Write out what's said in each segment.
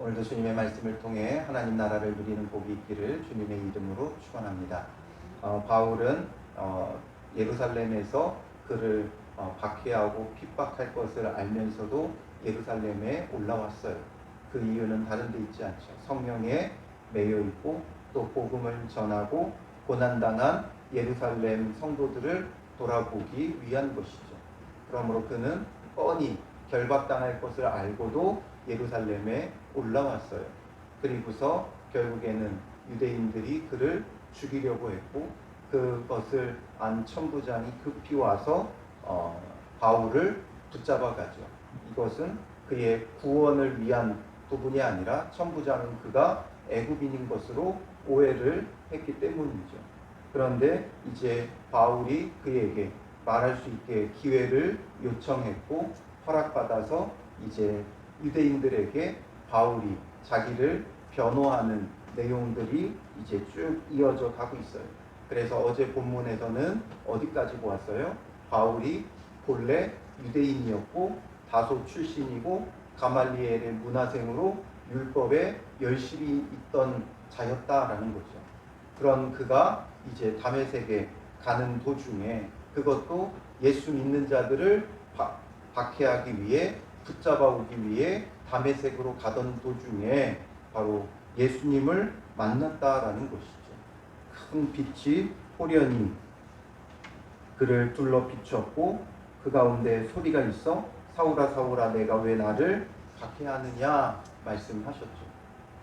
오늘도 주님의 말씀을 통해 하나님 나라를 누리는 복이 있기를 주님의 이름으로 축원합니다. 바울은 예루살렘에서 그를 박해하고 핍박할 것을 알면서도 예루살렘에 올라왔어요. 그 이유는 다른 데 있지 않죠. 성령에 매여 있고 또 복음을 전하고 고난당한 예루살렘 성도들을 돌아보기 위한 것이죠. 그러므로 그는 뻔히 결박당할 것을 알고도 예루살렘에 올라왔어요. 그리고서 결국에는 유대인들이 그를 죽이려고 했고 그것을 안 천부장이 급히 와서 바울을 붙잡아가죠. 이것은 그의 구원을 위한 부분이 아니라 천부장은 그가 애굽인인 것으로 오해를 했기 때문이죠. 그런데 이제 바울이 그에게 말할 수 있게 기회를 요청했고 허락받아서 이제 유대인들에게 바울이 자기를 변호하는 내용들이 이제 쭉 이어져 가고 있어요. 그래서 어제 본문에서는 어디까지 보았어요? 바울이 본래 유대인이었고 다소 출신이고 가말리엘의 문화생으로 율법에 열심히 있던 자였다라는 거죠. 그런 그가 이제 다메섹에 가는 도중에 그것도 예수 믿는 자들을 박해하기 위해 붙잡아 오기 위해 다메섹으로 가던 도중에 바로 예수님을 만났다라는 것이죠. 큰 빛이 호련히 그를 둘러 비추었고 그 가운데 소리가 있어 사울아 사울아 내가 왜 나를 박해하느냐 말씀하셨죠.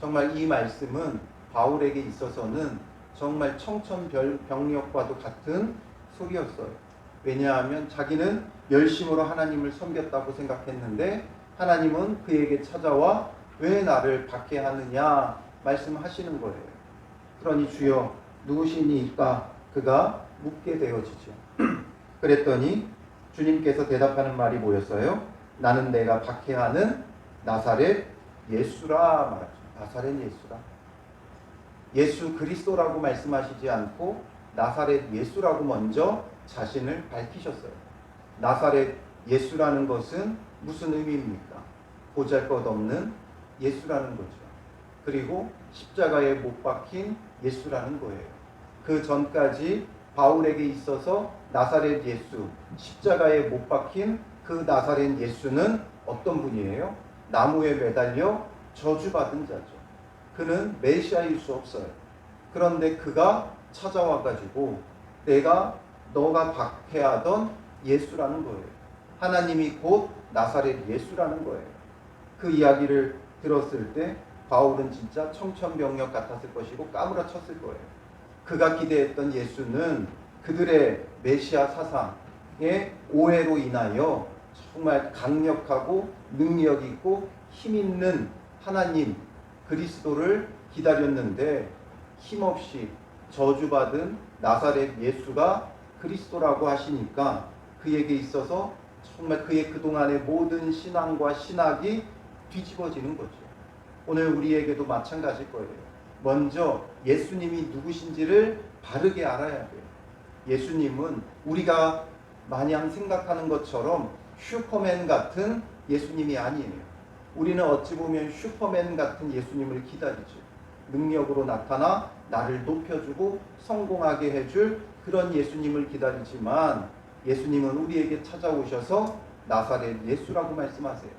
정말 이 말씀은 바울에게 있어서는 정말 청천벽력과도 같은 소리였어요. 왜냐하면 자기는 열심으로 하나님을 섬겼다고 생각했는데 하나님은 그에게 찾아와 왜 나를 박해하느냐 말씀하시는 거예요. 그러니 주여 누구시니까 그가 묻게 되어지죠. 그랬더니 주님께서 대답하는 말이 뭐였어요? 나는 내가 박해하는 나사렛 예수라 말하죠. 나사렛 예수라. 예수 그리스도라고 말씀하시지 않고 나사렛 예수라고 먼저 자신을 밝히셨어요. 나사렛 예수라는 것은 무슨 의미입니까? 보잘것없는 예수라는 거죠. 그리고 십자가에 못 박힌 예수라는 거예요. 그 전까지 바울에게 있어서 나사렛 예수, 십자가에 못 박힌 그 나사렛 예수는 어떤 분이에요? 나무에 매달려 저주받은 자죠. 그는 메시아일 수 없어요. 그런데 그가 찾아와가지고 너가 박해하던 예수라는 거예요. 하나님이 곧 나사렛 예수라는 거예요. 그 이야기를 들었을 때 바울은 진짜 청천벽력 같았을 것이고 까무라쳤을 거예요. 그가 기대했던 예수는 그들의 메시아 사상의 오해로 인하여 정말 강력하고 능력 있고 힘 있는 하나님 그리스도를 기다렸는데 힘없이 저주받은 나사렛 예수가 그리스도라고 하시니까 그에게 있어서 정말 그의 그동안의 모든 신앙과 신학이 뒤집어지는 거죠. 오늘 우리에게도 마찬가지일 거예요. 먼저 예수님이 누구신지를 바르게 알아야 돼요. 예수님은 우리가 마냥 생각하는 것처럼 슈퍼맨 같은 예수님이 아니에요. 우리는 어찌 보면 슈퍼맨 같은 예수님을 기다리죠. 능력으로 나타나 나를 높여주고 성공하게 해줄 그런 예수님을 기다리지만 예수님은 우리에게 찾아오셔서 나사렛 예수라고 말씀하세요.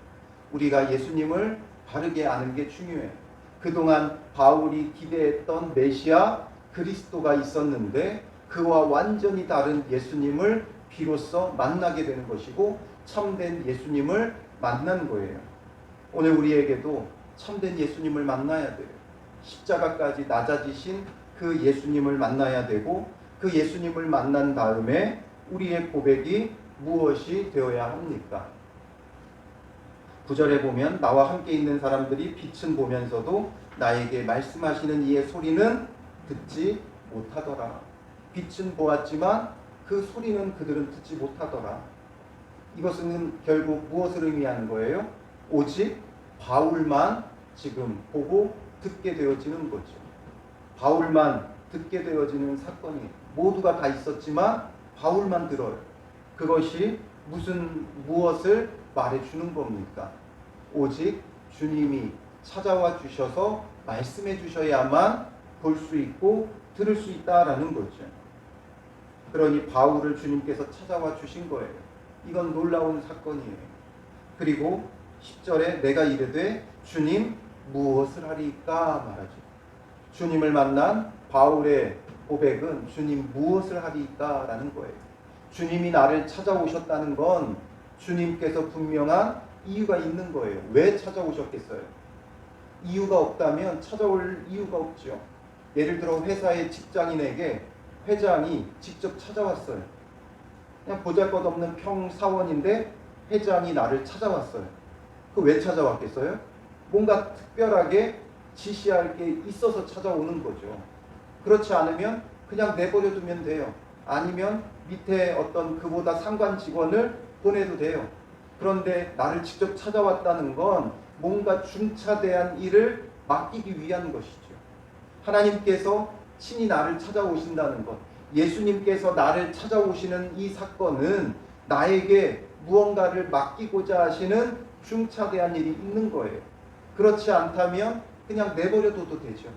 우리가 예수님을 바르게 아는 게 중요해요. 그동안 바울이 기대했던 메시아 그리스도가 있었는데 그와 완전히 다른 예수님을 비로소 만나게 되는 것이고 참된 예수님을 만난 거예요. 오늘 우리에게도 참된 예수님을 만나야 돼요. 십자가까지 낮아지신 그 예수님을 만나야 되고 그 예수님을 만난 다음에 우리의 고백이 무엇이 되어야 합니까? 9절에 보면 나와 함께 있는 사람들이 빛은 보면서도 나에게 말씀하시는 이의 소리는 듣지 못하더라. 빛은 보았지만 그 소리는 그들은 듣지 못하더라. 이것은 결국 무엇을 의미하는 거예요? 오직 바울만 지금 보고 듣게 되어지는 거죠. 바울만 듣게 되어지는 사건이 모두가 다 있었지만 바울만 들어요. 그것이 무엇을 말해주는 겁니까? 오직 주님이 찾아와 주셔서 말씀해 주셔야만 볼 수 있고 들을 수 있다라는 거죠. 그러니 바울을 주님께서 찾아와 주신 거예요. 이건 놀라운 사건이에요. 그리고 10절에 내가 이르되 주님 무엇을 하리까 말하죠. 주님을 만난 바울의 고백은 주님 무엇을 하리까 라는 거예요. 주님이 나를 찾아오셨다는 건 주님께서 분명한 이유가 있는 거예요. 왜 찾아오셨겠어요? 이유가 없다면 찾아올 이유가 없죠. 예를 들어 회사의 직장인에게 회장이 직접 찾아왔어요. 그냥 보잘것없는 평사원인데 회장이 나를 찾아왔어요. 그 왜 찾아왔겠어요? 뭔가 특별하게 지시할 게 있어서 찾아오는 거죠. 그렇지 않으면 그냥 내버려 두면 돼요. 아니면 밑에 어떤 그보다 상관 직원을 보내도 돼요. 그런데 나를 직접 찾아왔다는 건 뭔가 중차대한 일을 맡기기 위한 것이죠. 하나님께서 친히 나를 찾아오신다는 것, 예수님께서 나를 찾아오시는 이 사건은 나에게 무언가를 맡기고자 하시는 중차대한 일이 있는 거예요. 그렇지 않다면 그냥 내버려둬도 되죠.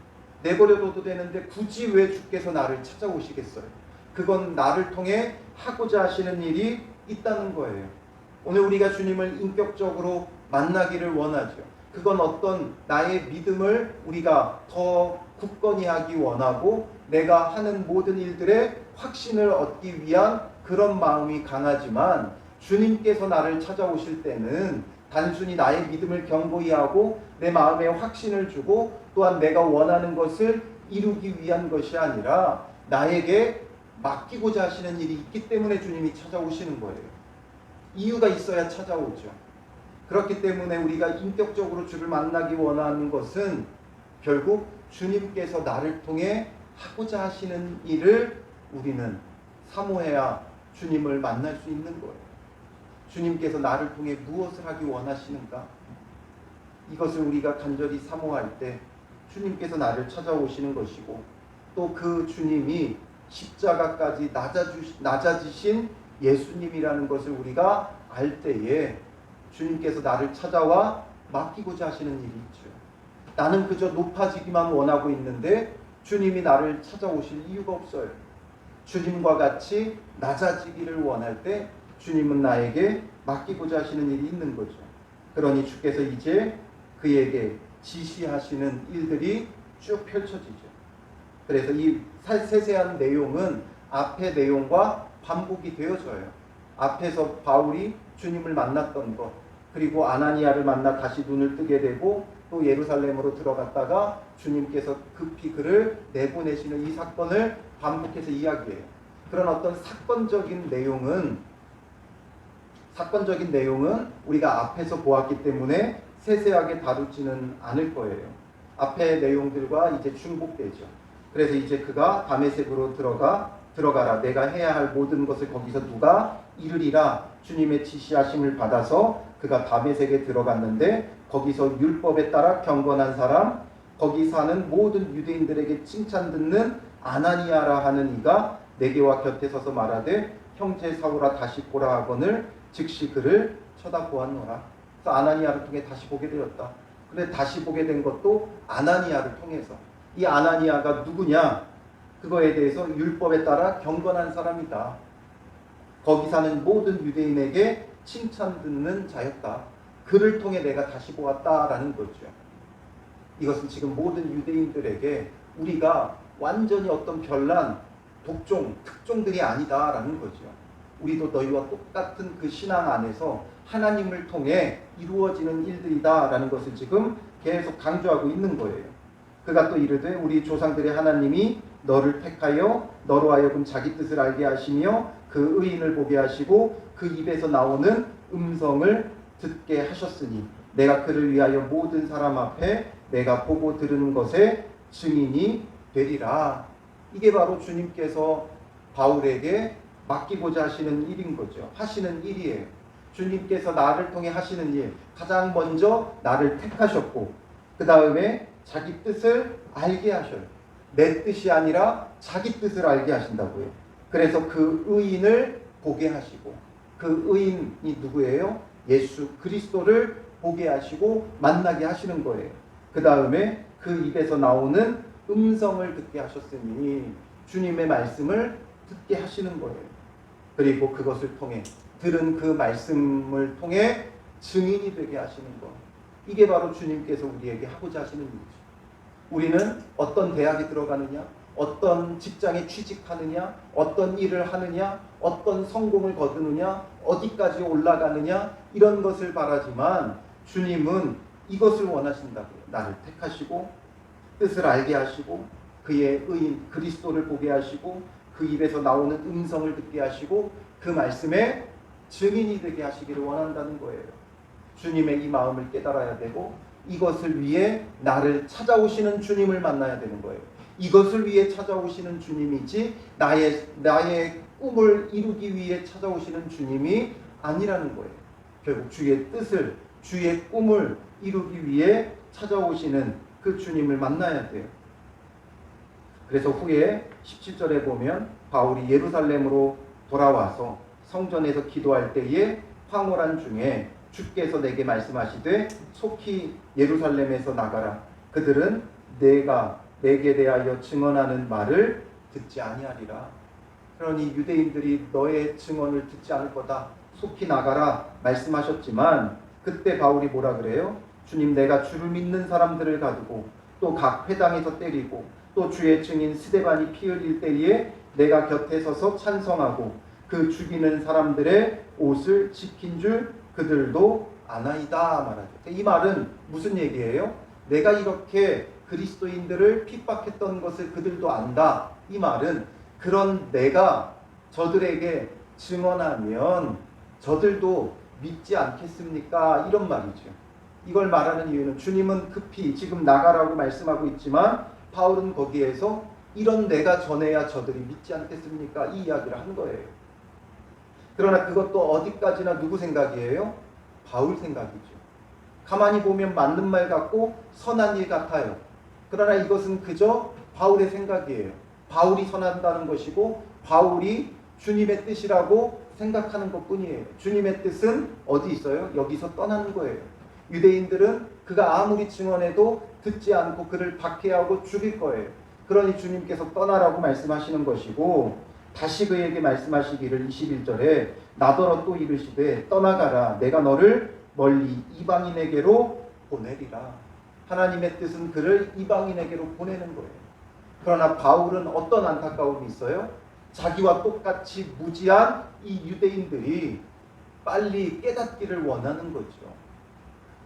내버려둬도 되는데 굳이 왜 주께서 나를 찾아오시겠어요? 그건 나를 통해 하고자 하시는 일이 있다는 거예요. 오늘 우리가 주님을 인격적으로 만나기를 원하죠. 그건 어떤 나의 믿음을 우리가 더 굳건히 하기 원하고 내가 하는 모든 일들에 확신을 얻기 위한 그런 마음이 강하지만 주님께서 나를 찾아오실 때는 단순히 나의 믿음을 견고히 하고 내 마음에 확신을 주고 또한 내가 원하는 것을 이루기 위한 것이 아니라 나에게 맡기고자 하시는 일이 있기 때문에 주님이 찾아오시는 거예요. 이유가 있어야 찾아오죠. 그렇기 때문에 우리가 인격적으로 주를 만나기 원하는 것은 결국 주님께서 나를 통해 하고자 하시는 일을 우리는 사모해야 주님을 만날 수 있는 거예요. 주님께서 나를 통해 무엇을 하기 원하시는가? 이것을 우리가 간절히 사모할 때 주님께서 나를 찾아오시는 것이고 또 그 주님이 십자가까지 낮아지신 예수님이라는 것을 우리가 알 때에 주님께서 나를 찾아와 맡기고자 하시는 일이 있죠. 나는 그저 높아지기만 원하고 있는데 주님이 나를 찾아오실 이유가 없어요. 주님과 같이 낮아지기를 원할 때 주님은 나에게 맡기고자 하시는 일이 있는 거죠. 그러니 주께서 이제 그에게 지시하시는 일들이 쭉 펼쳐지죠. 그래서 이 세세한 내용은 앞의 내용과 반복이 되어져요. 앞에서 바울이 주님을 만났던 것, 그리고 아나니아를 만나 다시 눈을 뜨게 되고 또 예루살렘으로 들어갔다가 주님께서 급히 그를 내보내시는 이 사건을 반복해서 이야기해요. 그런 어떤 사건적인 내용은 우리가 앞에서 보았기 때문에 세세하게 다루지는 않을 거예요. 앞의 내용들과 이제 중복되죠. 그래서 이제 그가 다메섹으로 들어가라. 내가 해야 할 모든 것을 거기서 누가 이르리라. 주님의 지시하심을 받아서 그가 다메섹에 들어갔는데 거기서 율법에 따라 경건한 사람, 거기 사는 모든 유대인들에게 칭찬 듣는 아나니아라 하는 이가 내게와 곁에 서서 말하되 형제 사울아 다시 보라 하거늘 즉시 그를 쳐다보았노라. 그래서 아나니아를 통해 다시 보게 되었다. 근데 다시 보게 된 것도 아나니아를 통해서. 이 아나니아가 누구냐? 그거에 대해서 율법에 따라 경건한 사람이다. 거기 사는 모든 유대인에게 칭찬 듣는 자였다. 그를 통해 내가 다시 보았다라는 거죠. 이것은 지금 모든 유대인들에게 우리가 완전히 어떤 별난 특종들이 아니다라는 거죠. 우리도 너희와 똑같은 그 신앙 안에서 하나님을 통해 이루어지는 일들이다라는 것을 지금 계속 강조하고 있는 거예요. 그가 또 이르되 우리 조상들의 하나님이 너를 택하여 너로 하여금 자기 뜻을 알게 하시며 그 의인을 보게 하시고 그 입에서 나오는 음성을 듣게 하셨으니 내가 그를 위하여 모든 사람 앞에 내가 보고 들은 것에 증인이 되리라. 이게 바로 주님께서 바울에게 맡기고자 하시는 일인 거죠. 하시는 일이에요. 주님께서 나를 통해 하시는 일, 가장 먼저 나를 택하셨고 그 다음에 자기 뜻을 알게 하셔요. 내 뜻이 아니라 자기 뜻을 알게 하신다고요. 그래서 그 의인을 보게 하시고 그 의인이 누구예요? 예수 그리스도를 보게 하시고 만나게 하시는 거예요. 그 다음에 그 입에서 나오는 음성을 듣게 하셨으니 주님의 말씀을 듣게 하시는 거예요. 그리고 그것을 통해 들은 그 말씀을 통해 증인이 되게 하시는 것. 이게 바로 주님께서 우리에게 하고자 하시는 일이죠. 우리는 어떤 대학에 들어가느냐, 어떤 직장에 취직하느냐, 어떤 일을 하느냐, 어떤 성공을 거두느냐, 어디까지 올라가느냐, 이런 것을 바라지만 주님은 이것을 원하신다고요. 나를 택하시고 뜻을 알게 하시고 그의 의인 그리스도를 보게 하시고 그 입에서 나오는 음성을 듣게 하시고 그 말씀에 증인이 되게 하시기를 원한다는 거예요. 주님의 이 마음을 깨달아야 되고 이것을 위해 나를 찾아오시는 주님을 만나야 되는 거예요. 이것을 위해 찾아오시는 주님이지 나의 꿈을 이루기 위해 찾아오시는 주님이 아니라는 거예요. 결국 주의 뜻을 주의 꿈을 이루기 위해 찾아오시는 그 주님을 만나야 돼요. 그래서 후에 17절에 보면 바울이 예루살렘으로 돌아와서 성전에서 기도할 때에 황홀한 중에 주께서 내게 말씀하시되 속히 예루살렘에서 나가라. 그들은 내가 내게 대하여 증언하는 말을 듣지 아니하리라. 그러니 유대인들이 너의 증언을 듣지 않을 거다. 속히 나가라 말씀하셨지만 그때 바울이 뭐라 그래요? 주님, 내가 주를 믿는 사람들을 가두고 또 각 회당에서 때리고 또 주의 증인 스데반이 피 흘릴 때에 내가 곁에 서서 찬성하고 그 죽이는 사람들의 옷을 지킨 줄 그들도 아나이다 말하죠. 이 말은 무슨 얘기예요? 내가 이렇게 그리스도인들을 핍박했던 것을 그들도 안다. 이 말은 그런 내가 저들에게 증언하면 저들도 믿지 않겠습니까? 이런 말이죠. 이걸 말하는 이유는 주님은 급히 지금 나가라고 말씀하고 있지만 바울은 거기에서 이런 내가 전해야 저들이 믿지 않겠습니까? 이 이야기를 한 거예요. 그러나 그것도 어디까지나 누구 생각이에요? 바울 생각이죠. 가만히 보면 맞는 말 같고 선한 일 같아요. 그러나 이것은 그저 바울의 생각이에요. 바울이 선한다는 것이고 바울이 주님의 뜻이라고 생각하는 것뿐이에요. 주님의 뜻은 어디 있어요? 여기서 떠나는 거예요. 유대인들은 그가 아무리 증언해도 듣지 않고 그를 박해하고 죽일 거예요. 그러니 주님께서 떠나라고 말씀하시는 것이고 다시 그에게 말씀하시기를 21절에 나더러 또 이르시되 떠나가라 내가 너를 멀리 이방인에게로 보내리라. 하나님의 뜻은 그를 이방인에게로 보내는 거예요. 그러나 바울은 어떤 안타까움이 있어요? 자기와 똑같이 무지한 이 유대인들이 빨리 깨닫기를 원하는 거죠.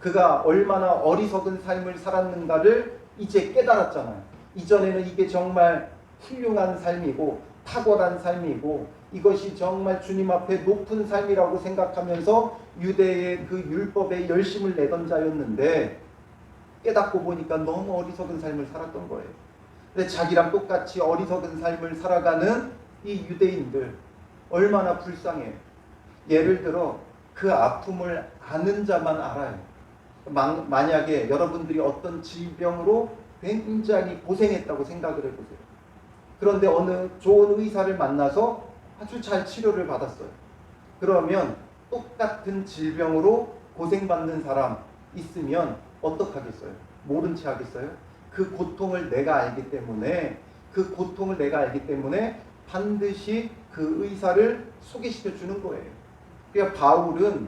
그가 얼마나 어리석은 삶을 살았는가를 이제 깨달았잖아요. 이전에는 이게 정말 훌륭한 삶이고 탁월한 삶이고 이것이 정말 주님 앞에 높은 삶이라고 생각하면서 유대의 그 율법에 열심을 내던 자였는데 깨닫고 보니까 너무 어리석은 삶을 살았던 거예요. 근데 자기랑 똑같이 어리석은 삶을 살아가는 이 유대인들 얼마나 불쌍해요. 예를 들어 그 아픔을 아는 자만 알아요. 만약에 여러분들이 어떤 질병으로 굉장히 고생했다고 생각을 해보세요. 그런데 어느 좋은 의사를 만나서 아주 잘 치료를 받았어요. 그러면 똑같은 질병으로 고생받는 사람 있으면 어떡하겠어요? 모른 채 하겠어요? 그 고통을 내가 알기 때문에 반드시 그 의사를 소개시켜 주는 거예요. 그러니까 바울은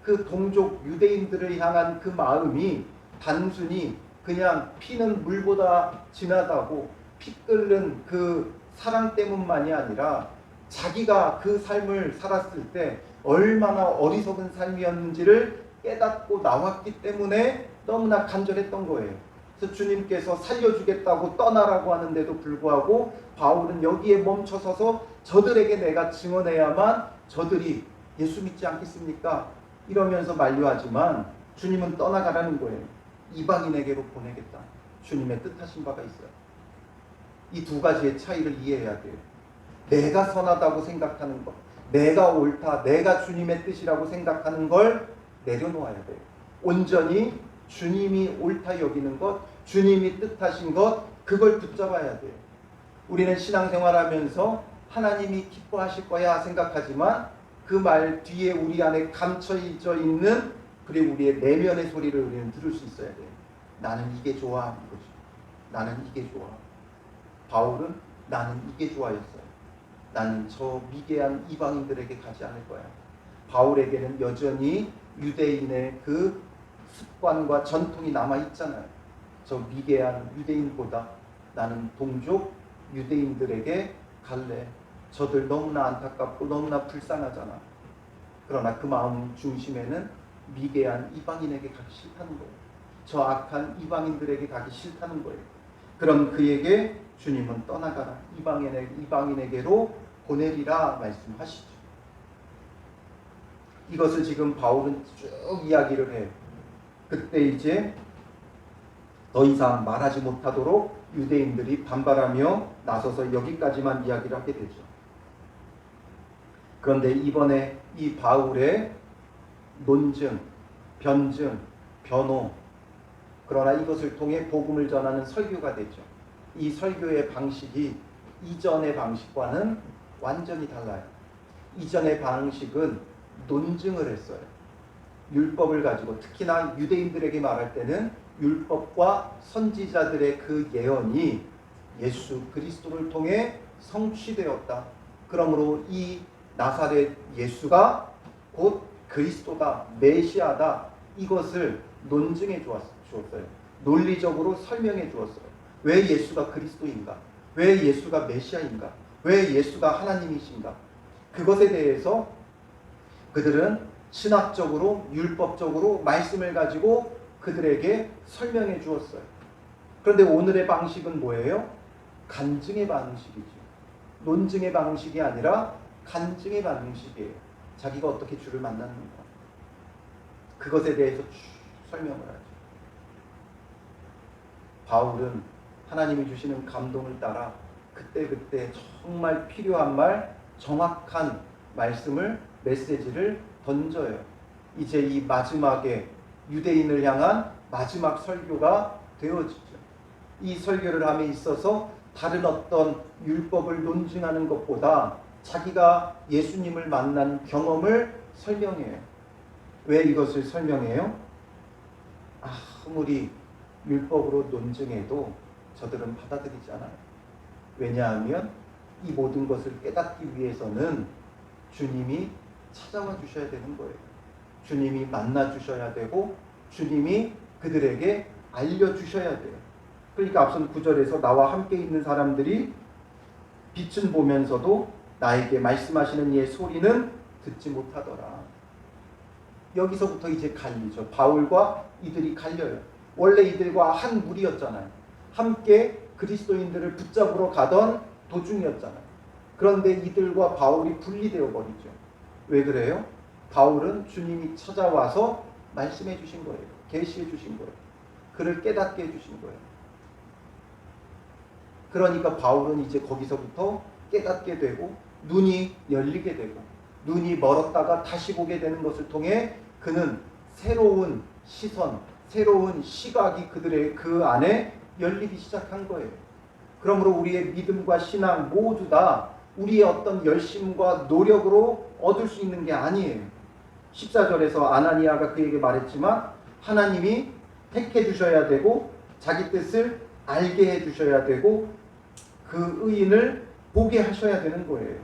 그 동족 유대인들을 향한 그 마음이 단순히 그냥 피는 물보다 진하다고 피 끓는 그 사랑 때문만이 아니라 자기가 그 삶을 살았을 때 얼마나 어리석은 삶이었는지를 깨닫고 나왔기 때문에 너무나 간절했던 거예요. 그래서 주님께서 살려주겠다고 떠나라고 하는데도 불구하고 바울은 여기에 멈춰서서 저들에게 내가 증언해야만 저들이 예수 믿지 않겠습니까? 이러면서 만류하지만 주님은 떠나가라는 거예요. 이방인에게로 보내겠다. 주님의 뜻하신 바가 있어요. 이 두 가지의 차이를 이해해야 돼요. 내가 선하다고 생각하는 것, 내가 옳다, 내가 주님의 뜻이라고 생각하는 걸 내려놓아야 돼요. 온전히 주님이 옳다 여기는 것, 주님이 뜻하신 것, 그걸 붙잡아야 돼요. 우리는 신앙생활하면서 하나님이 기뻐하실 거야 생각하지만 그 말 뒤에 우리 안에 감춰져 있는 그리고 우리의 내면의 소리를 우리는 들을 수 있어야 돼요. 나는 이게 좋아 이거죠. 나는 이게 좋아. 바울은 나는 이게 좋아했어요. 나는 저 미개한 이방인들에게 가지 않을 거야. 바울에게는 여전히 유대인의 그 습관과 전통이 남아있잖아요. 저 미개한 유대인보다 나는 동족 유대인들에게 갈래. 저들 너무나 안타깝고 너무나 불쌍하잖아. 그러나 그 마음 중심에는 미개한 이방인에게 가기 싫다는 거예요. 저 악한 이방인들에게 가기 싫다는 거예요. 그럼 그에게 주님은 떠나가라. 이방인에게로 보내리라 말씀하시죠. 이것을 지금 바울은 쭉 이야기를 해요. 그때 이제 더 이상 말하지 못하도록 유대인들이 반발하며 나서서 여기까지만 이야기를 하게 되죠. 그런데 이번에 이 바울의 논증, 변증, 변호, 그러나 이것을 통해 복음을 전하는 설교가 되죠. 이 설교의 방식이 이전의 방식과는 완전히 달라요. 이전의 방식은 논증을 했어요. 율법을 가지고, 특히나 유대인들에게 말할 때는 율법과 선지자들의 그 예언이 예수 그리스도를 통해 성취되었다. 그러므로 이 나사렛 예수가 곧 그리스도다, 메시아다, 이것을 논증해 주었어요. 논리적으로 설명해 주었어요. 왜 예수가 그리스도인가? 왜 예수가 메시아인가? 왜 예수가 하나님이신가? 그것에 대해서 그들은 신학적으로, 율법적으로 말씀을 가지고 그들에게 설명해 주었어요. 그런데 오늘의 방식은 뭐예요? 간증의 방식이죠. 논증의 방식이 아니라 간증의 방식이에요. 자기가 어떻게 주를 만났는가, 그것에 대해서 설명을 하죠. 바울은 하나님이 주시는 감동을 따라 그때그때 정말 필요한 말, 정확한 말씀을, 메시지를 던져요. 이제 이 마지막에 유대인을 향한 마지막 설교가 되어지죠. 이 설교를 함에 있어서 다른 어떤 율법을 논증하는 것보다 자기가 예수님을 만난 경험을 설명해요. 왜 이것을 설명해요? 아무리 율법으로 논증해도 저들은 받아들이지 않아요. 왜냐하면 이 모든 것을 깨닫기 위해서는 주님이 찾아와 주셔야 되는 거예요. 주님이 만나 주셔야 되고 주님이 그들에게 알려주셔야 돼요. 그러니까 앞선 9절에서 나와 함께 있는 사람들이 빛은 보면서도 나에게 말씀하시는 이의 소리는 듣지 못하더라. 여기서부터 이제 갈리죠. 바울과 이들이 갈려요. 원래 이들과 한 무리였잖아요. 함께 그리스도인들을 붙잡으러 가던 도중이었잖아요. 그런데 이들과 바울이 분리되어 버리죠. 왜 그래요? 바울은 주님이 찾아와서 말씀해 주신 거예요. 계시해 주신 거예요. 그를 깨닫게 해 주신 거예요. 그러니까 바울은 이제 거기서부터 깨닫게 되고 눈이 열리게 되고 눈이 멀었다가 다시 보게 되는 것을 통해 그는 새로운 시선, 새로운 시각이 그들의 그 안에 열리기 시작한 거예요. 그러므로 우리의 믿음과 신앙 모두 다 우리의 어떤 열심과 노력으로 얻을 수 있는 게 아니에요. 14절에서 아나니아가 그에게 말했지만 하나님이 택해 주셔야 되고 자기 뜻을 알게 해 주셔야 되고 그 의인을 보게 하셔야 되는 거예요.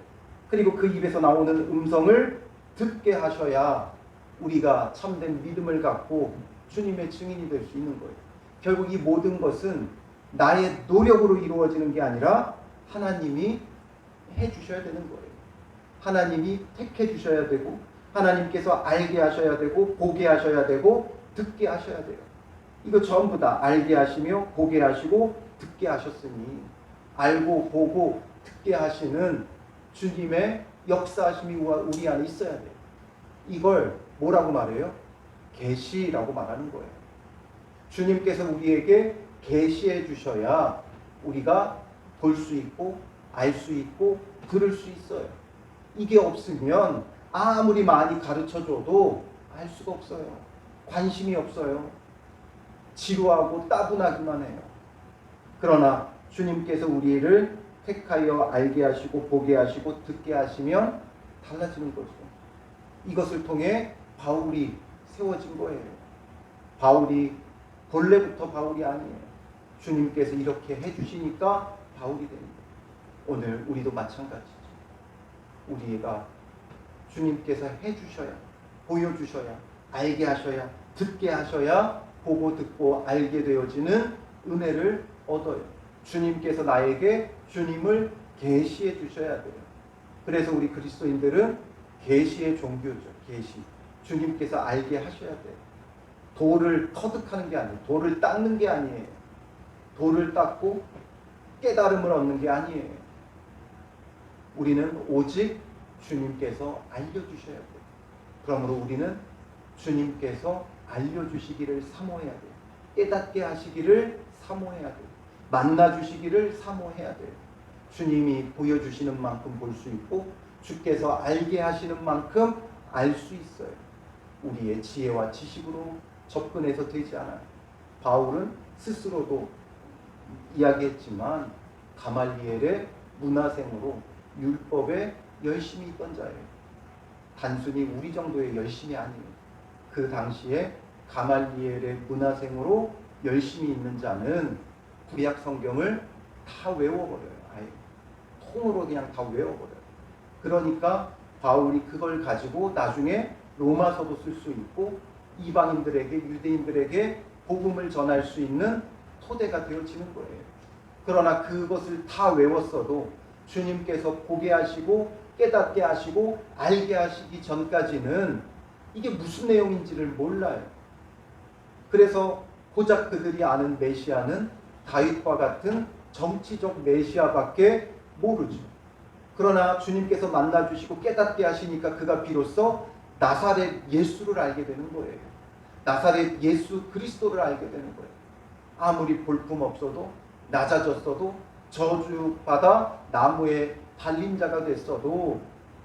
그리고 그 입에서 나오는 음성을 듣게 하셔야 우리가 참된 믿음을 갖고 주님의 증인이 될 수 있는 거예요. 결국 이 모든 것은 나의 노력으로 이루어지는 게 아니라 하나님이 해주셔야 되는 거예요. 하나님이 택해 주셔야 되고 하나님께서 알게 하셔야 되고 보게 하셔야 되고 듣게 하셔야 돼요. 이거 전부 다 알게 하시며 보게 하시고 듣게 하셨으니 알고 보고 듣게 하시는 주님의 역사하심이 우리 안에 있어야 돼요. 이걸 뭐라고 말해요? 계시라고 말하는 거예요. 주님께서 우리에게 계시해 주셔야 우리가 볼 수 있고 알 수 있고 들을 수 있어요. 이게 없으면 아무리 많이 가르쳐줘도 알 수가 없어요. 관심이 없어요. 지루하고 따분하기만 해요. 그러나 주님께서 우리를 택하여 알게 하시고 보게 하시고 듣게 하시면 달라지는 거죠. 이것을 통해 바울이 세워진 거예요. 바울이 본래부터 바울이 아니에요. 주님께서 이렇게 해주시니까 바울이 됩니다. 오늘 우리도 마찬가지죠. 우리가 주님께서 해주셔야, 보여주셔야, 알게 하셔야, 듣게 하셔야 보고 듣고 알게 되어지는 은혜를 얻어요. 주님께서 나에게 주님을 계시해 주셔야 돼요. 그래서 우리 그리스도인들은 계시의 종교죠. 계시. 주님께서 알게 하셔야 돼요. 돌을 터득하는 게 아니에요. 돌을 닦는 게 아니에요. 돌을 닦고 깨달음을 얻는 게 아니에요. 우리는 오직 주님께서 알려주셔야 돼요. 그러므로 우리는 주님께서 알려주시기를 사모해야 돼요. 깨닫게 하시기를 사모해야 돼요. 만나주시기를 사모해야 돼요. 주님이 보여주시는 만큼 볼 수 있고 주께서 알게 하시는 만큼 알 수 있어요. 우리의 지혜와 지식으로 접근해서 되지 않아요. 바울은 스스로도 이야기했지만 가말리엘의 문화생으로 율법에 열심히 있던 자예요. 단순히 우리 정도의 열심이 아니에요. 그 당시에 가말리엘의 문화생으로 열심히 있는 자는 구약 성경을 다 외워버려요. 아예 통으로 그냥 다 외워버려요. 그러니까 바울이 그걸 가지고 나중에 로마서도 쓸 수 있고 이방인들에게, 유대인들에게 복음을 전할 수 있는 토대가 되어지는 거예요. 그러나 그것을 다 외웠어도 주님께서 보게 하시고 깨닫게 하시고 알게 하시기 전까지는 이게 무슨 내용인지를 몰라요. 그래서 고작 그들이 아는 메시아는 다윗과 같은 정치적 메시아밖에 모르죠. 그러나 주님께서 만나주시고 깨닫게 하시니까 그가 비로소 나사렛 예수를 알게 되는 거예요. 나사렛 예수 그리스도를 알게 되는 거예요. 아무리 볼품없어도 낮아졌어도 저주받아 나무에 달린 자가 됐어도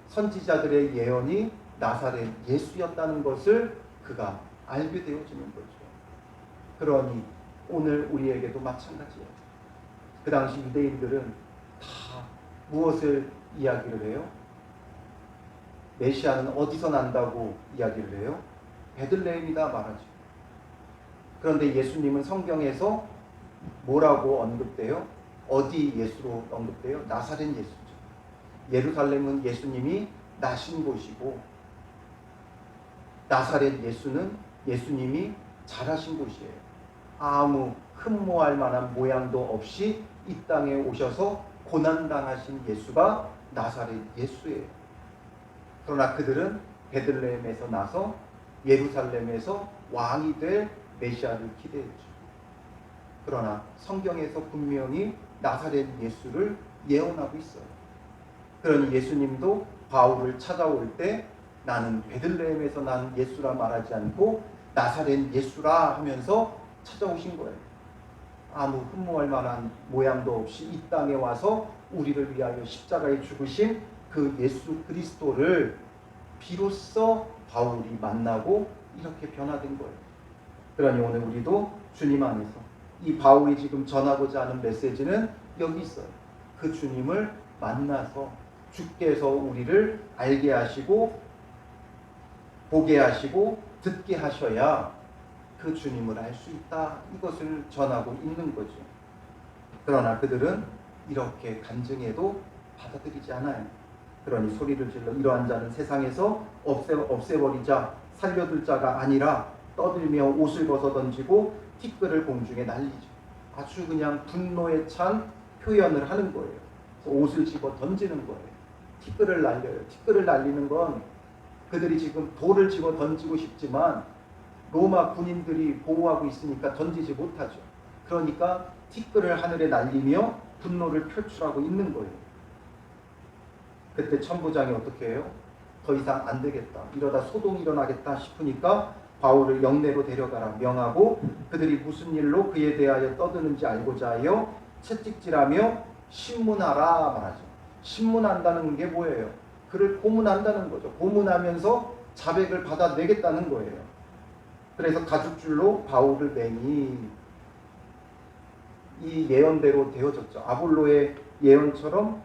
선지자들의 예언이 나사렛 예수였다는 것을 그가 알게 되어지는 거죠. 그러니 오늘 우리에게도 마찬가지예요. 그 당시 유대인들은 다 무엇을 이야기를 해요? 메시아는 어디서 난다고 이야기를 해요? 베들레헴이다 말하죠. 그런데 예수님은 성경에서 뭐라고 언급돼요? 어디 예수로 언급돼요? 나사렛 예수죠. 예루살렘은 예수님이 나신 곳이고 나사렛 예수는 예수님이 자라신 곳이에요. 아무 흠모할 만한 모양도 없이 이 땅에 오셔서 고난당하신 예수가 나사렛 예수예요. 그러나 그들은 베들레헴에서 나서 예루살렘에서 왕이 될 메시아를 기대했죠. 그러나 성경에서 분명히 나사렛 예수를 예언하고 있어요. 그러니 예수님도 바울을 찾아올 때 나는 베들레헴에서 난 예수라 말하지 않고 나사렛 예수라 하면서 찾아오신 거예요. 아무 흠모할 만한 모양도 없이 이 땅에 와서 우리를 위하여 십자가에 죽으신 그 예수 그리스도를 비로소 바울이 만나고 이렇게 변화된 거예요. 그러니 오늘 우리도 주님 안에서 이 바울이 지금 전하고자 하는 메시지는 여기 있어요. 그 주님을 만나서 주께서 우리를 알게 하시고 보게 하시고 듣게 하셔야 그 주님을 알 수 있다. 이것을 전하고 있는 거죠. 그러나 그들은 이렇게 간증해도 받아들이지 않아요. 그러니 소리를 질러 이러한 자는 세상에서 없애버리자 살려둘 자가 아니라 떠들며 옷을 벗어 던지고 티끌을 공중에 날리죠. 아주 그냥 분노에 찬 표현을 하는 거예요. 옷을 집어 던지는 거예요. 티끌을 날려요. 티끌을 날리는 건 그들이 지금 돌을 집어 던지고 싶지만 로마 군인들이 보호하고 있으니까 던지지 못하죠. 그러니까 티끌을 하늘에 날리며 분노를 표출하고 있는 거예요. 그때 천부장이 어떻게 해요? 더 이상 안 되겠다. 이러다 소동이 일어나겠다 싶으니까 바울을 영내로 데려가라 명하고 그들이 무슨 일로 그에 대하여 떠드는지 알고자 하여 채찍질하며 신문하라 말하죠. 신문한다는 게 뭐예요? 그를 고문한다는 거죠. 고문하면서 자백을 받아내겠다는 거예요. 그래서 가죽줄로 바울을 매니 이 예언대로 되어졌죠. 아볼로의 예언처럼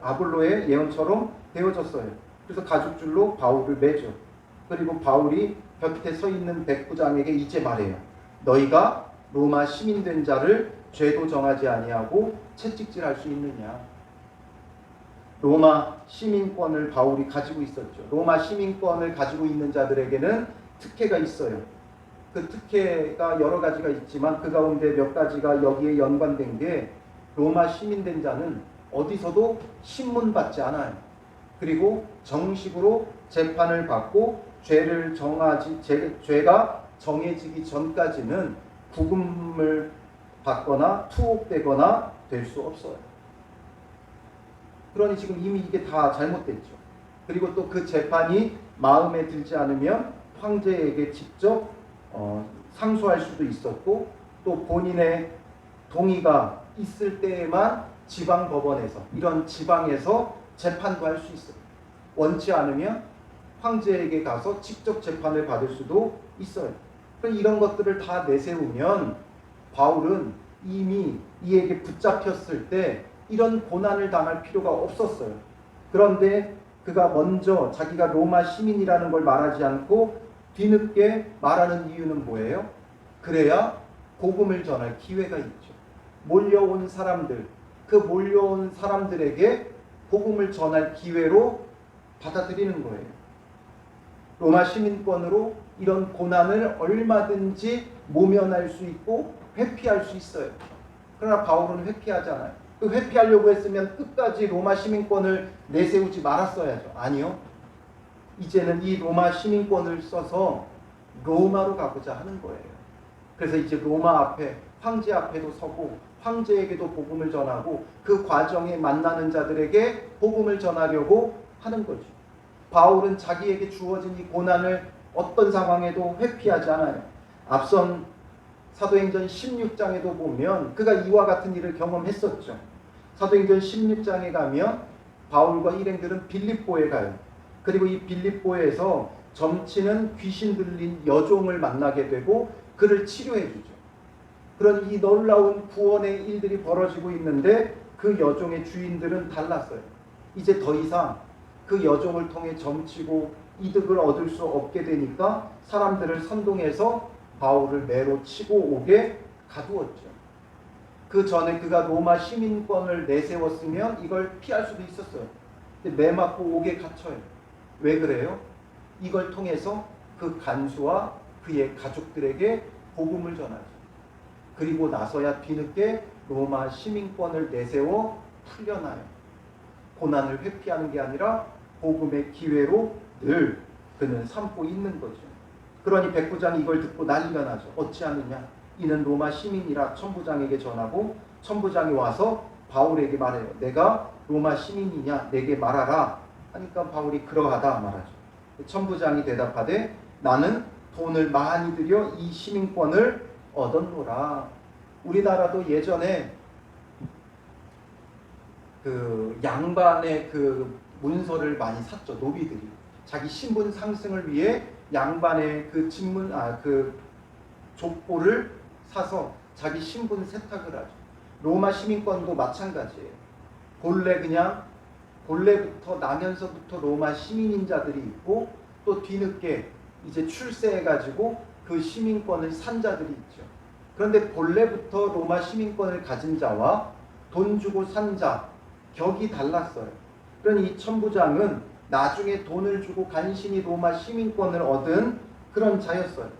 아볼로의 예언처럼 되어졌어요. 그래서 가죽줄로 바울을 매죠. 그리고 바울이 곁에 서 있는 백부장에게 이제 말해요. 너희가 로마 시민된 자를 죄도 정하지 아니하고 채찍질할 수 있느냐. 로마 시민권을 바울이 가지고 있었죠. 로마 시민권을 가지고 있는 자들에게는 특혜가 있어요. 그 특혜가 여러 가지가 있지만 그 가운데 몇 가지가 여기에 연관된 게 로마 시민된 자는 어디서도 신문받지 않아요. 그리고 정식으로 재판을 받고 죄가 정해지기 전까지는 구금을 받거나 투옥되거나 될 수 없어요. 그러니 지금 이미 이게 다 잘못됐죠. 그리고 또 그 재판이 마음에 들지 않으면 황제에게 직접 상소할 수도 있었고, 또 본인의 동의가 있을 때에만 지방 법원에서, 이런 지방에서 재판도 할 수 있어요. 원치 않으면 황제에게 가서 직접 재판을 받을 수도 있어요. 이런 것들을 다 내세우면 바울은 이미 이에게 붙잡혔을 때 이런 고난을 당할 필요가 없었어요. 그런데 그가 먼저 자기가 로마 시민이라는 걸 말하지 않고 뒤늦게 말하는 이유는 뭐예요? 그래야 복음을 전할 기회가 있죠. 몰려온 사람들, 그 몰려온 사람들에게 복음을 전할 기회로 받아들이는 거예요. 로마 시민권으로 이런 고난을 얼마든지 모면할 수 있고 회피할 수 있어요. 그러나 바울은 회피하잖아요. 그 회피하려고 했으면 끝까지 로마 시민권을 내세우지 말았어야죠. 아니요. 이제는 이 로마 시민권을 써서 로마로 가고자 하는 거예요. 그래서 이제 로마 앞에, 황제 앞에도 서고 황제에게도 복음을 전하고 그 과정에 만나는 자들에게 복음을 전하려고 하는 거죠. 바울은 자기에게 주어진 이 고난을 어떤 상황에도 회피하지 않아요. 앞선 사도행전 16장에도 보면 그가 이와 같은 일을 경험했었죠. 사도행전 16장에 가면 바울과 일행들은 빌립보에 가요. 그리고 이 빌립보에서 점치는 귀신 들린 여종을 만나게 되고 그를 치료해 주죠. 그런 이 놀라운 구원의 일들이 벌어지고 있는데 그 여종의 주인들은 달랐어요. 이제 더 이상 그 여종을 통해 점치고 이득을 얻을 수 없게 되니까 사람들을 선동해서 바울을 매로 치고 오게 가두었죠. 그 전에 그가 로마 시민권을 내세웠으면 이걸 피할 수도 있었어요. 근데 매 맞고 옥에 갇혀요. 왜 그래요? 이걸 통해서 그 간수와 그의 가족들에게 복음을 전하죠. 그리고 나서야 뒤늦게 로마 시민권을 내세워 풀려나요. 고난을 회피하는 게 아니라 복음의 기회로 늘 그는 삼고 있는 거죠. 그러니 백부장이 이걸 듣고 난리가 나죠. 어찌하느냐? 이는 로마 시민이라 천부장에게 전하고 천부장이 와서 바울에게 말해요. 내가 로마 시민이냐? 내게 말하라. 하니까 바울이 그러하다 말하죠. 천부장이 대답하되 나는 돈을 많이 들여 이 시민권을 얻었노라. 우리나라도 예전에 그 양반의 그 문서를 많이 샀죠. 노비들이 자기 신분 상승을 위해 양반의 그 직문 그 족보를 사서 자기 신분 세탁을 하죠. 로마 시민권도 마찬가지예요. 본래부터 나면서부터 로마 시민인 자들이 있고 또 뒤늦게 이제 출세해가지고 그 시민권을 산 자들이 있죠. 그런데 본래부터 로마 시민권을 가진 자와 돈 주고 산 자 격이 달랐어요. 그러니 이 천부장은 나중에 돈을 주고 간신히 로마 시민권을 얻은 그런 자였어요.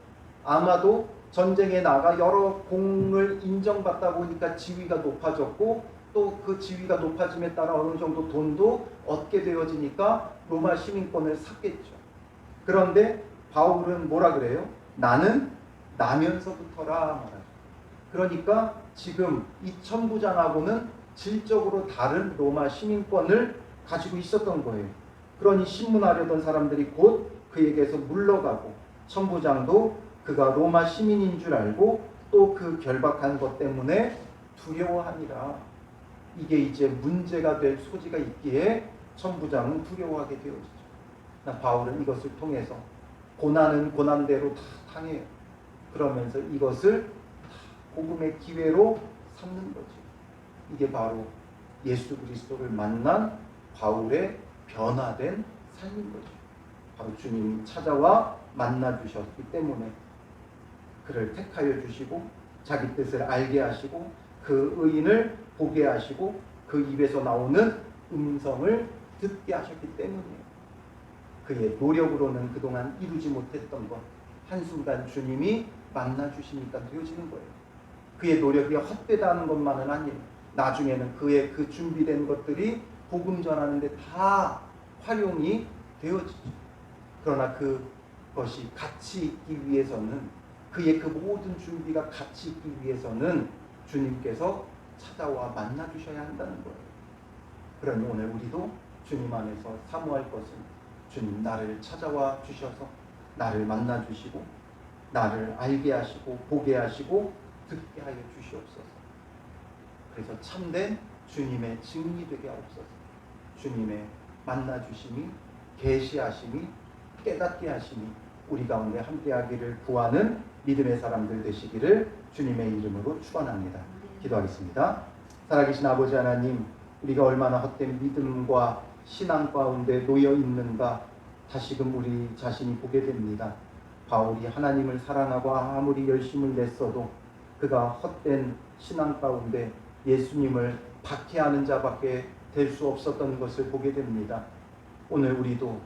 아마도 전쟁에 나가 여러 공을 인정받다 보니까 지위가 높아졌고 또 그 지위가 높아짐에 따라 어느 정도 돈도 얻게 되어지니까 로마 시민권을 샀겠죠. 그런데 바울은 뭐라 그래요? 나는 나면서부터라 말하죠. 그러니까 지금 이 천부장하고는 질적으로 다른 로마 시민권을 가지고 있었던 거예요. 그러니 신문하려던 사람들이 곧 그에게서 물러가고 천부장도 그가 로마 시민인 줄 알고 또 그 결박한 것 때문에 두려워하니라. 이게 이제 문제가 될 소지가 있기에 천부장은 두려워하게 되어지죠. 바울은 이것을 통해서 고난은 고난대로 다 당해요. 그러면서 이것을 복음의 기회로 삼는 거죠. 이게 바로 예수 그리스도를 만난 바울의 변화된 삶인 거죠. 바로 주님이 찾아와 만나 주셨기 때문에 그를 택하여 주시고 자기 뜻을 알게 하시고 그 의인을 보게 하시고 그 입에서 나오는 음성을 듣게 하셨기 때문이에요. 그의 노력으로는 그동안 이루지 못했던 것 한순간 주님이 만나주시니까 되어지는 거예요. 그의 노력이 헛되다는 것만은 아니에요. 나중에는 그의 그 준비된 것들이 복음 전하는데 다 활용이 되어지죠. 그러나 그것이 가치 있기 위해서는 그의 그 모든 준비가 가치 있기 위해서는 주님께서 찾아와 만나 주셔야 한다는 거예요. 그러니 오늘 우리도 주님 안에서 사모할 것은 주님 나를 찾아와 주셔서 나를 만나 주시고 나를 알게 하시고 보게 하시고 듣게 하여 주시옵소서. 그래서 참된 주님의 증인이 되게 하옵소서. 주님의 만나 주심이 계시하심이 깨닫게 하심이 우리 가운데 함께하기를 구하는 믿음의 사람들 되시기를 주님의 이름으로 축원합니다. 기도하겠습니다. 살아계신 아버지 하나님, 우리가 얼마나 헛된 믿음과 신앙 가운데 놓여 있는가 다시금 우리 자신이 보게 됩니다. 바울이 하나님을 사랑하고 아무리 열심을 냈어도 그가 헛된 신앙 가운데 예수님을 박해하는 자밖에 될 수 없었던 것을 보게 됩니다. 오늘 우리도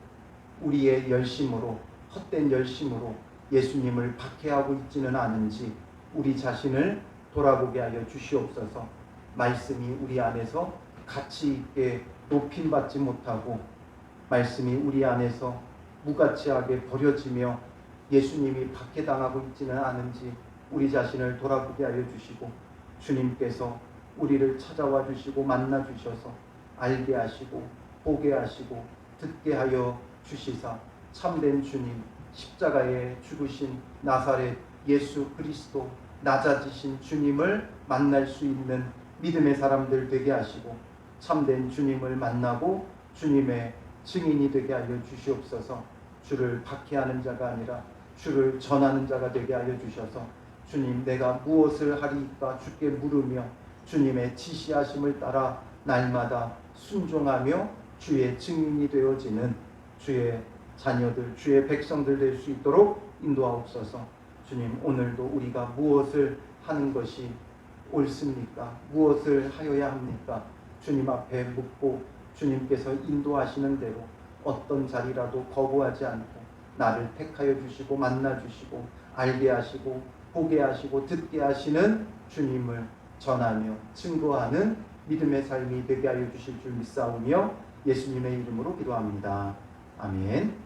우리의 열심으로 헛된 열심으로 예수님을 박해하고 있지는 않은지 우리 자신을 돌아보게 하여 주시옵소서. 말씀이 우리 안에서 가치 있게 높임받지 못하고 말씀이 우리 안에서 무가치하게 버려지며 예수님이 박해당하고 있지는 않은지 우리 자신을 돌아보게 하여 주시고 주님께서 우리를 찾아와 주시고 만나 주셔서 알게 하시고 보게 하시고 듣게 하여 주시사 참된 주님 십자가에 죽으신 나사렛 예수 그리스도 낮아지신 주님을 만날 수 있는 믿음의 사람들 되게 하시고 참된 주님을 만나고 주님의 증인이 되게 하여 주시옵소서. 주를 박해하는 자가 아니라 주를 전하는 자가 되게 하여 주셔서 주님 내가 무엇을 하리까 주께 물으며 주님의 지시하심을 따라 날마다 순종하며 주의 증인이 되어지는 주의 자녀들 주의 백성들 될 수 있도록 인도하옵소서. 주님 오늘도 우리가 무엇을 하는 것이 옳습니까? 무엇을 하여야 합니까? 주님 앞에 묻고 주님께서 인도하시는 대로 어떤 자리라도 거부하지 않고 나를 택하여 주시고 만나 주시고 알게 하시고 보게 하시고 듣게 하시는 주님을 전하며 증거하는 믿음의 삶이 되게 하여 주실 줄 믿사오며 예수님의 이름으로 기도합니다. 아멘.